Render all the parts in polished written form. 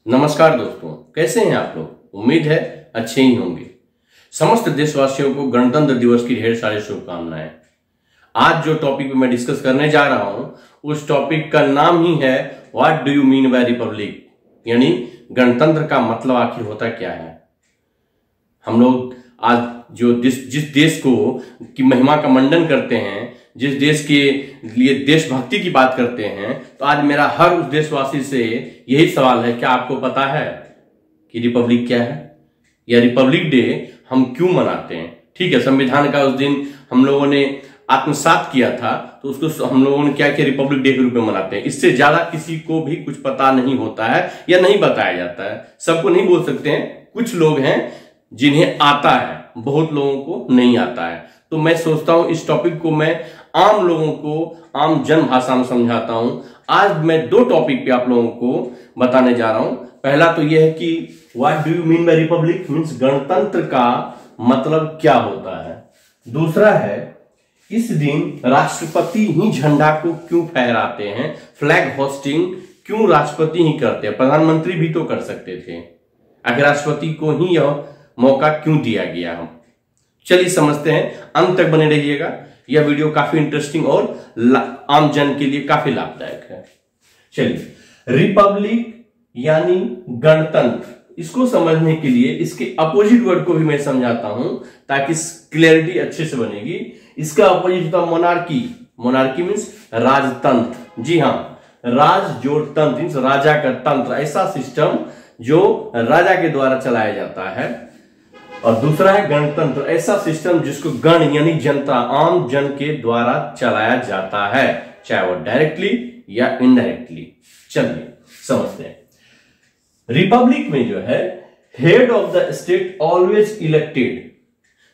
नमस्कार दोस्तों, कैसे हैं आप लोग। उम्मीद है अच्छे ही होंगे। समस्त देशवासियों को गणतंत्र दिवस की ढेर सारी शुभकामनाएं। आज जो टॉपिक मैं डिस्कस करने जा रहा हूं उस टॉपिक का नाम ही है what do you mean by Republic, यानी गणतंत्र का मतलब आखिर होता क्या है। हम लोग आज जो जिस देश को की महिमा का मंडन करते हैं, जिस देश के लिए देशभक्ति की बात करते हैं, तो आज मेरा हर उस देशवासी से यही सवाल है, क्या आपको पता है कि रिपब्लिक क्या है या रिपब्लिक डे हम क्यों मनाते हैं। ठीक है, संविधान का उस दिन हम लोगों ने आत्मसात किया था, तो उसको हम लोगों ने क्या किया, रिपब्लिक डे के रूप में मनाते हैं। इससे ज्यादा किसी को भी कुछ पता नहीं होता है या नहीं बताया जाता है। सबको नहीं बोल सकते हैं, कुछ लोग हैं जिन्हें आता है, बहुत लोगों को नहीं आता है। तो मैं सोचता हूं इस टॉपिक को मैं आम लोगों को आम जन भाषा में समझाता हूं। आज मैं दो टॉपिक पे आप लोगों को बताने जा रहा हूं। पहला तो यह है कि what do you mean by Republic, means गणतंत्र का मतलब क्या होता है। दूसरा है इस दिन राष्ट्रपति ही झंडा को क्यों फहराते हैं, फ्लैग होस्टिंग क्यों राष्ट्रपति ही करते हैं, प्रधानमंत्री भी तो कर सकते थे, आखिर राष्ट्रपति को ही यह मौका क्यों दिया गया। हम चलिए समझते हैं, अंत तक बने रहिएगा। यह वीडियो काफी इंटरेस्टिंग और आम जन के लिए काफी लाभदायक है। चलिए, रिपब्लिक यानी गणतंत्र, इसको समझने के लिए इसके अपोजिट वर्ड को भी मैं समझाता हूं ताकि क्लैरिटी अच्छे से बनेगी। इसका अपोजिट होता है मोनार्की। मोनार्की मीन्स राजतंत्र। जी हां, राज जोड़ तंत्र मीन्स राजा का तंत्र, ऐसा सिस्टम जो राजा के द्वारा चलाया जाता है। और दूसरा है गणतंत्र, ऐसा सिस्टम जिसको गण यानी जनता, आम जन के द्वारा चलाया जाता है, चाहे वो डायरेक्टली या इनडायरेक्टली। चलिए समझते हैं। रिपब्लिक में जो है head of the state always elected,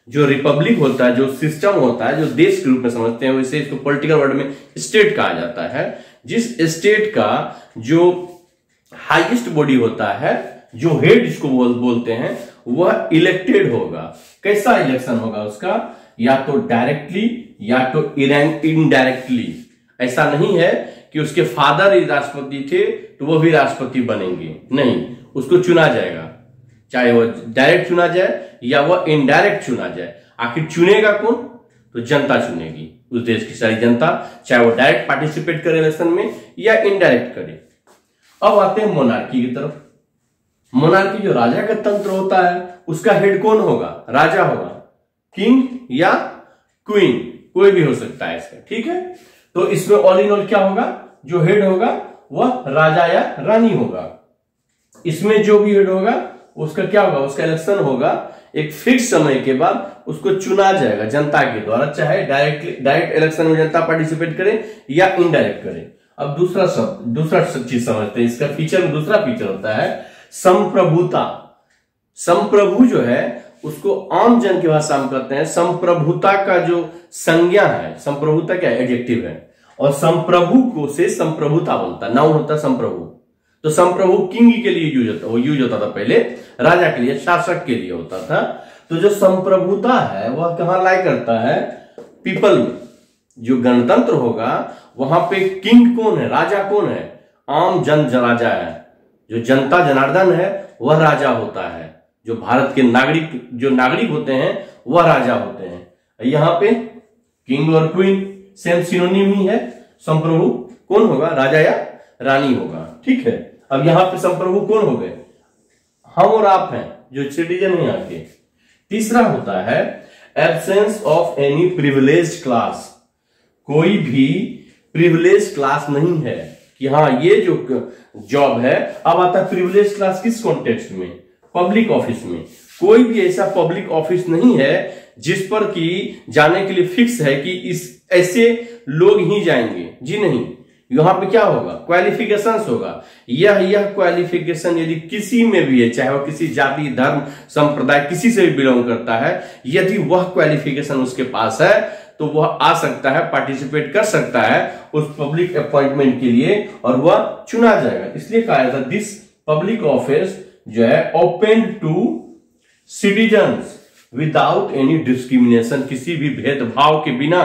जो रिपब्लिक होता है, जो सिस्टम होता है, जो देश के रूप में समझते हैं, वैसे इसको पॉलिटिकल वर्ड में स्टेट कहा जाता है। जिस स्टेट का जो हाईएस्ट बॉडी होता है, जो हेड जिसको बोलते हैं, वह इलेक्टेड होगा। कैसा इलेक्शन होगा उसका, या तो डायरेक्टली या तो इनडायरेक्टली। ऐसा नहीं है कि उसके फादर ही राष्ट्रपति थे तो वो भी राष्ट्रपति बनेंगे, नहीं, उसको चुना जाएगा, चाहे वो डायरेक्ट चुना जाए या वह इनडायरेक्ट चुना जाए। आखिर चुनेगा कौन, तो जनता चुनेगी, उस देश की सारी जनता, चाहे वो डायरेक्ट पार्टिसिपेट करे इलेक्शन में या इनडायरेक्ट करे। अब आते हैं मोनार्की की तरफ। मोनार्की जो राजा का तंत्र होता है, उसका हेड कौन होगा, राजा होगा, किंग या क्वीन, कोई भी हो सकता है इसका। ठीक है, तो इसमें ऑल इन ऑल क्या होगा, जो हेड होगा वह राजा या रानी होगा। इसमें जो भी हेड होगा उसका क्या होगा, उसका इलेक्शन होगा, एक फिक्स समय के बाद उसको चुना जाएगा जनता के द्वारा, चाहे डायरेक्ट इलेक्शन में जनता पार्टिसिपेट करे या इनडायरेक्ट करे। अब दूसरा चीज समझते हैं। इसका फीचर में दूसरा फीचर होता है संप्रभुता। संप्रभु जो है उसको आम जन की भाषा में कहते हैं संप्रभुता का जो संज्ञा है, संप्रभुता क्या एडजेक्टिव है, और संप्रभु को से संप्रभुता बनता, नाउन होता संप्रभु। तो संप्रभु किंग के लिए यूज होता था पहले, राजा के लिए, शासक के लिए होता था। तो जो संप्रभुता है वह कहां लाई करता है, पीपल में। जो गणतंत्र होगा वहां पे किंग कौन है, राजा कौन है, आम जन राजा है, जो जनता जनार्दन है वह राजा होता है, जो भारत के नागरिक होते हैं वह राजा होते हैं। यहां पे किंग और क्वीन सेम सिनोनिम ही है। संप्रभु कौन होगा, राजा या रानी होगा। ठीक है, अब यहां पे संप्रभु कौन हो गए, हम और आप हैं जो सिटीजन है यहाँ के। तीसरा होता है absence of any privileged class, कोई भी प्रिविलेज क्लास नहीं है कि हाँ ये जो जॉब है। अब आता है प्रिविलेज क्लास किस कॉन्टेक्स्ट में, पब्लिक ऑफिस में। कोई भी ऐसा पब्लिक ऑफिस नहीं है जिस पर कि जाने के लिए फिक्स है कि इस ऐसे लोग ही जाएंगे, जी नहीं। यहां पे क्या होगा, क्वालिफिकेशंस होगा। यह क्वालिफिकेशन यदि किसी में भी है, चाहे वो किसी जाति, धर्म, संप्रदाय, किसी से भी बिलोंग करता है, यदि वह क्वालिफिकेशन उसके पास है तो वह आ सकता है, पार्टिसिपेट कर सकता है उस पब्लिक अपॉइंटमेंट के लिए और वह चुना जाएगा। इसलिए कहा जाता है दिस पब्लिक ऑफिस जो है open to citizens without any discrimination, किसी भी भेदभाव के बिना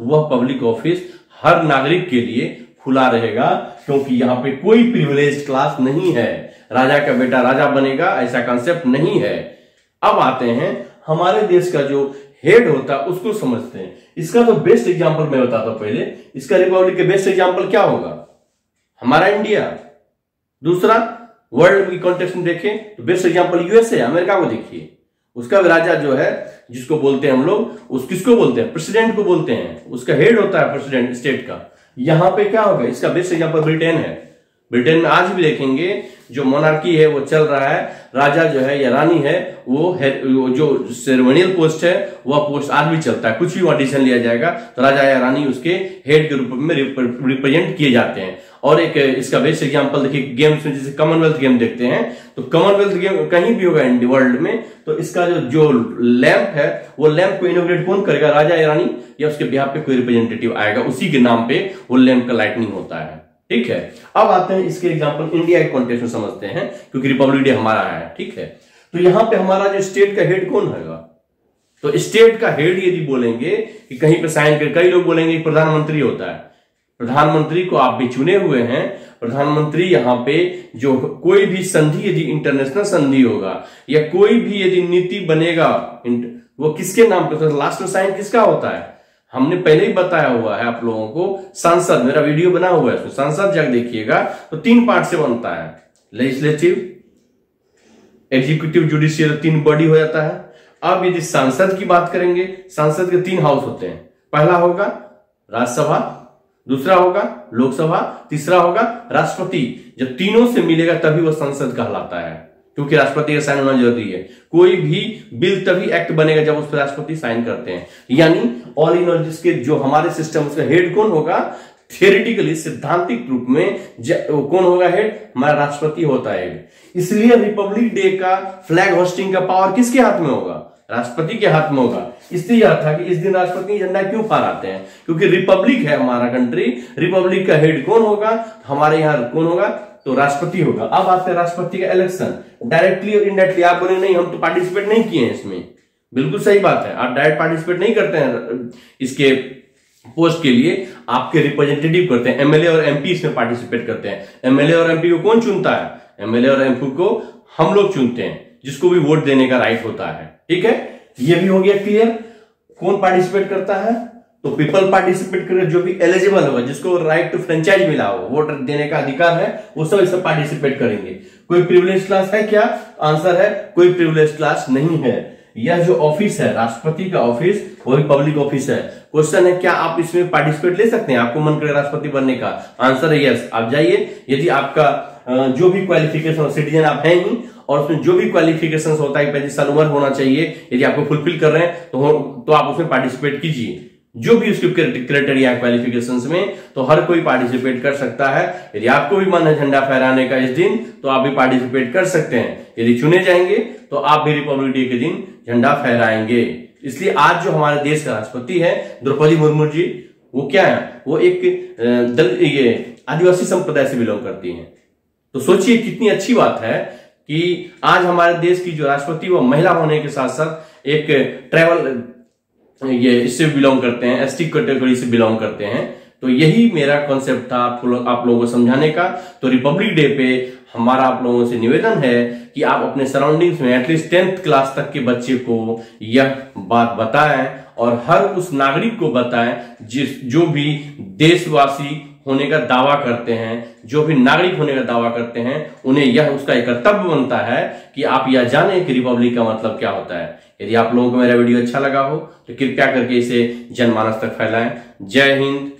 वह पब्लिक ऑफिस हर नागरिक के लिए खुला रहेगा, क्योंकि यहां पे कोई प्रिविलेज क्लास नहीं है। राजा का बेटा राजा बनेगा, ऐसा कॉन्सेप्ट नहीं है। अब आते हैं हमारे देश का जो हेड होता है उसको समझते हैं। इसका तो बेस्ट एग्जांपल मैं बताता हूं पहले। इसका रिपब्लिक के बेस्ट एग्जांपल क्या होगा? हमारा इंडिया। दूसरा, वर्ल्ड की कॉन्टेक्स्ट में देखें तो बेस्ट एग्जांपल यूएसए, अमेरिका को देखिए। उसका राजा जो है, जिसको बोलते हैं हम लोग, उस किसको बोलते हैं? प्रेसिडेंट को बोलते हैं। उसका हेड होता है प्रेसिडेंट स्टेट का। यहां पे क्या होगा? इसका बेस्ट एग्जांपल ब्रिटेन है। ब्रिटेन में आज भी देखेंगे जो मोनार्की है वो चल रहा है। राजा जो है या रानी है वो जो सेरेमोनियल पोस्ट है वह पोस्ट आज भी चलता है। कुछ भी ऑडिशन लिया जाएगा तो राजा या रानी उसके हेड के रूप में रिप्रेजेंट किए जाते हैं। और एक इसका बेस्ट एग्जांपल देखिए, गेम्स में जैसे कॉमनवेल्थ गेम देखते हैं तो कॉमनवेल्थ गेम कहीं भी होगा इंडिया वर्ल्ड में तो इसका जो लैंप है वो लैंप को इनोग्रेट कौन करेगा? राजा या रानी, या उसके बिहाफ पे कोई रिप्रेजेंटेटिव आएगा, उसी के नाम पे वो लैंप का लाइटनिंग होता है। ठीक है, अब आते हैं इसके एग्जांपल इंडिया के कॉन्टेक्स्ट में समझते हैं, क्योंकि रिपब्लिक डे हमारा है। ठीक है, तो यहां पे हमारा जो स्टेट का हेड कौन होगा? तो स्टेट का हेड यदि बोलेंगे कि कहीं पे साइन कर, कई लोग बोलेंगे प्रधानमंत्री होता है। प्रधानमंत्री को आप भी चुने हुए हैं। प्रधानमंत्री यहां पे जो कोई भी संधि, यदि इंटरनेशनल संधि होगा या कोई भी यदि नीति बनेगा, वो किसके नाम पे? तो लास्ट में साइन किसका होता है? हमने पहले ही बताया हुआ है आप लोगों को। संसद, मेरा वीडियो बना हुआ है, संसद जब देखिएगा तो 3 पार्ट से बनता है। लेजिस्लेटिव, एग्जीक्यूटिव, जुडिशियल, 3 बॉडी हो जाता है। अब यदि संसद की बात करेंगे, संसद के 3 हाउस होते हैं। पहला होगा राज्यसभा, दूसरा होगा लोकसभा, तीसरा होगा राष्ट्रपति। जब तीनों से मिलेगा तभी वह संसद कहलाता है, क्योंकि राष्ट्रपति का साइन होना जरूरी है। कोई भी बिल तभी एक्ट बनेगा जब उस पर राष्ट्रपति साइन करते हैं। यानी ऑल इन ऑल जिसके जो हमारे सिस्टम उसका हेड कौन होगा? थियोरेटिकली, सिद्धांतिक रूप में कौन होगा हेड? हमारा राष्ट्रपति होता है। इसलिए रिपब्लिक डे का फ्लैग होस्टिंग का पावर किसके हाथ में होगा? राष्ट्रपति के हाथ में होगा। इसलिए यह था कि इस दिन राष्ट्रपति झंडा क्यों फहराते हैं? क्योंकि रिपब्लिक है हमारा कंट्री। रिपब्लिक का हेड कौन होगा? हमारे यहाँ कौन होगा? तो राष्ट्रपति होगा। अब आते हैं राष्ट्रपति का इलेक्शन, डायरेक्टली और इनडायरेक्टली। आप बोले नहीं हम तो पार्टिसिपेट नहीं किए हैं इसमें, बिल्कुल सही बात है। आप डायरेक्ट पार्टिसिपेट नहीं करते हैं इसके पोस्ट के लिए, आपके रिप्रेजेंटेटिव करते हैं। एमएलए और एमपी इसमें पार्टिसिपेट करते हैं। एमएलए और एमपी को कौन चुनता है? एमएलए और एमपी को हम लोग चुनते हैं, जिसको भी वोट देने का राइट होता है। ठीक है, ये भी हो गया क्लियर। कौन पार्टिसिपेट करता है? तो पीपल पार्टिसिपेट करे, जो भी एलिजिबल होगा, जिसको राइट टू फ्रेंचाइज मिला हो, वोट देने का अधिकार है, वो सब इसमें पार्टिसिपेट करेंगे। कोई प्रिविलेज क्लास है क्या? आंसर है कोई प्रिविलेज क्लास नहीं है। यह जो ऑफिस है राष्ट्रपति का ऑफिस, वो भी पब्लिक ऑफिस है। क्वेश्चन है क्या आप इसमें पार्टिसिपेट ले सकते हैं? आपको मन करे राष्ट्रपति बनने का? आंसर है यस, आप जाइए। यदि आपका जो भी क्वालिफिकेशन, सिटीजन आप हैं ही, और उसमें जो भी क्वालिफिकेशन होता है 35 साल उम्र होना चाहिए, यदि आपको फुलफिल कर रहे हैं तो आप उसमें पार्टिसिपेट कीजिए। जो भी उसके क्राइटेरिया क्वालिफिकेशंस में, तो हर कोई पार्टिसिपेट कर सकता है। यदि आपको भी मन है झंडा फहराने का इस दिन, तो आप भी पार्टिसिपेट कर सकते हैं। यदि चुने जाएंगे तो आप भी रिपब्लिक डे के दिन झंडा फहराएंगे। इसलिए आज जो हमारे देश का राष्ट्रपति है द्रौपदी मुर्मू जी, वो क्या है? वो एक ये आदिवासी संप्रदाय से बिलोंग करती हैं। तो सोचिए कितनी अच्छी बात है कि आज हमारे देश की जो राष्ट्रपति वो महिला होने के साथ साथ एक ट्राइबल ये इससे बिलोंग करते हैं, एसटी कैटेगरी से बिलोंग करते हैं। तो यही मेरा कॉन्सेप्ट था आप लोगों को समझाने का। तो रिपब्लिक डे पे हमारा आप लोगों से निवेदन है कि आप अपने सराउंडिंग्स में एटलीस्ट 10th क्लास तक के बच्चे को यह बात बताएं, और हर उस नागरिक को बताएं जो भी देशवासी होने का दावा करते हैं, जो भी नागरिक होने का दावा करते हैं, उन्हें यह उसका एक कर्तव्य बनता है कि आप यह जानें कि रिपब्लिक का मतलब क्या होता है। यदि आप लोगों को मेरा वीडियो अच्छा लगा हो तो कृपया करके इसे जनमानस तक फैलाएं। जय हिंद,